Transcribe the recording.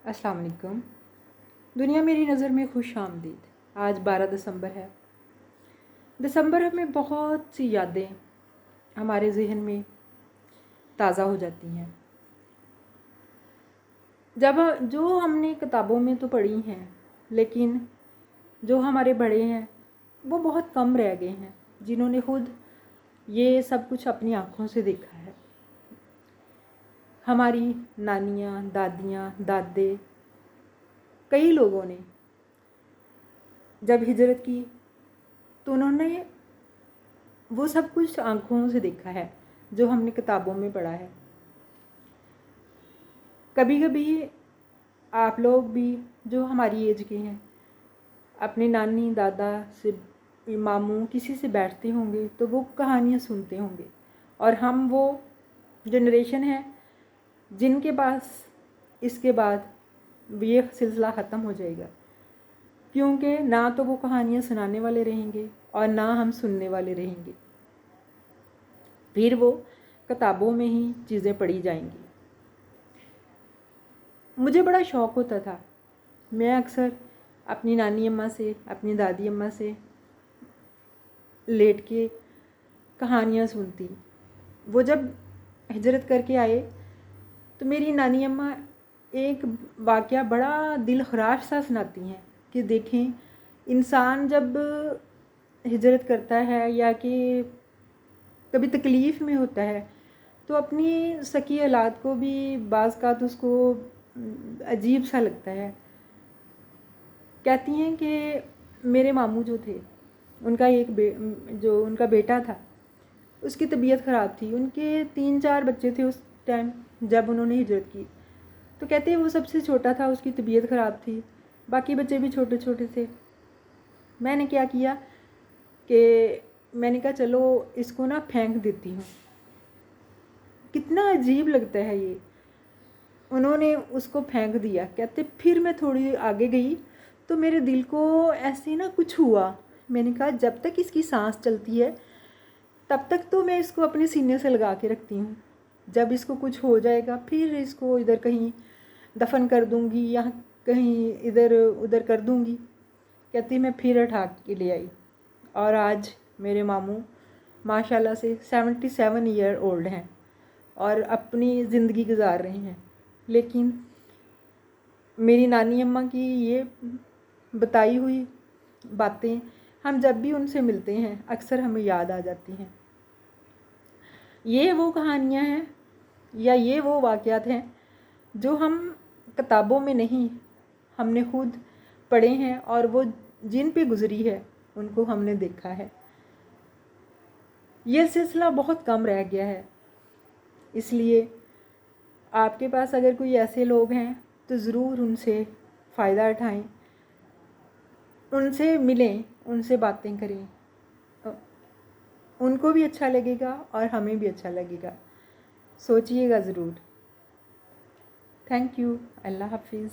अस्सलाम वालेकुम। दुनिया मेरी नज़र में खुश आमदीद। आज 12 दिसंबर है। दिसंबर में बहुत सी यादें हमारे जहन में ताज़ा हो जाती हैं। जब जो हमने किताबों में तो पढ़ी हैं, लेकिन जो हमारे बड़े हैं वो बहुत कम रह गए हैं जिन्होंने खुद ये सब कुछ अपनी आँखों से देखा है। हमारी नानियाँ, दादियाँ, दादे, कई लोगों ने जब हिजरत की तो उन्होंने वो सब कुछ आँखों से देखा है जो हमने किताबों में पढ़ा है। कभी कभी आप लोग भी जो हमारी एज के हैं अपने नानी दादा से, मामू, किसी से बैठते होंगे तो वो कहानियाँ सुनते होंगे, और हम वो जनरेशन है जिनके पास इसके बाद ये सिलसिला ख़त्म हो जाएगा, क्योंकि ना तो वो कहानियाँ सुनाने वाले रहेंगे और ना हम सुनने वाले रहेंगे। फिर वो किताबों में ही चीज़ें पढ़ी जाएंगी। मुझे बड़ा शौक़ होता था, मैं अक्सर अपनी नानी अम्मा से, अपनी दादी अम्मा से लेट के कहानियाँ सुनती। वो जब हिजरत करके आए तो मेरी नानी अम्मा एक वाक़या बड़ा दिल खराश सा सुनाती हैं कि देखें, इंसान जब हिजरत करता है या कि कभी तकलीफ़ में होता है तो अपनी सकी औलाद को भी बाज़ का तो उसको अजीब सा लगता है। कहती हैं कि मेरे मामू जो थे उनका जो उनका बेटा था उसकी तबीयत ख़राब थी। उनके 3-4 बच्चे थे उस टाइम जब उन्होंने हिजरत की। तो कहते हैं वो सबसे छोटा था, उसकी तबीयत ख़राब थी, बाकी बच्चे भी छोटे छोटे थे। मैंने क्या किया कि मैंने कहा चलो इसको ना फेंक देती हूँ। कितना अजीब लगता है ये। उन्होंने उसको फेंक दिया। कहते फिर मैं थोड़ी आगे गई तो मेरे दिल को ऐसे ना कुछ हुआ। मैंने कहा जब तक इसकी सांस चलती है तब तक तो मैं इसको अपने सीने से लगा के रखती हूँ, जब इसको कुछ हो जाएगा फिर इसको इधर कहीं दफन कर दूँगी या कहीं इधर उधर कर दूँगी। कहती मैं फिर उठा के ले आई, और आज मेरे मामू माशाल्लाह से 77 ईयर ओल्ड हैं और अपनी ज़िंदगी गुजार रहे हैं। लेकिन मेरी नानी अम्मा की ये बताई हुई बातें हम जब भी उनसे मिलते हैं अक्सर हमें याद आ जाती हैं। ये वो कहानियाँ हैं या ये वो वाक़यात हैं जो हम किताबों में नहीं, हमने खुद पढ़े हैं, और वो जिन पे गुज़री है उनको हमने देखा है। ये सिलसिला बहुत कम रह गया है, इसलिए आपके पास अगर कोई ऐसे लोग हैं तो ज़रूर उनसे फ़ायदा उठाएं, उनसे मिलें, उनसे बातें करें। उनको भी अच्छा लगेगा और हमें भी अच्छा लगेगा। सोचिएगा ज़रूर। Thank you. अल्लाह हाफिज़।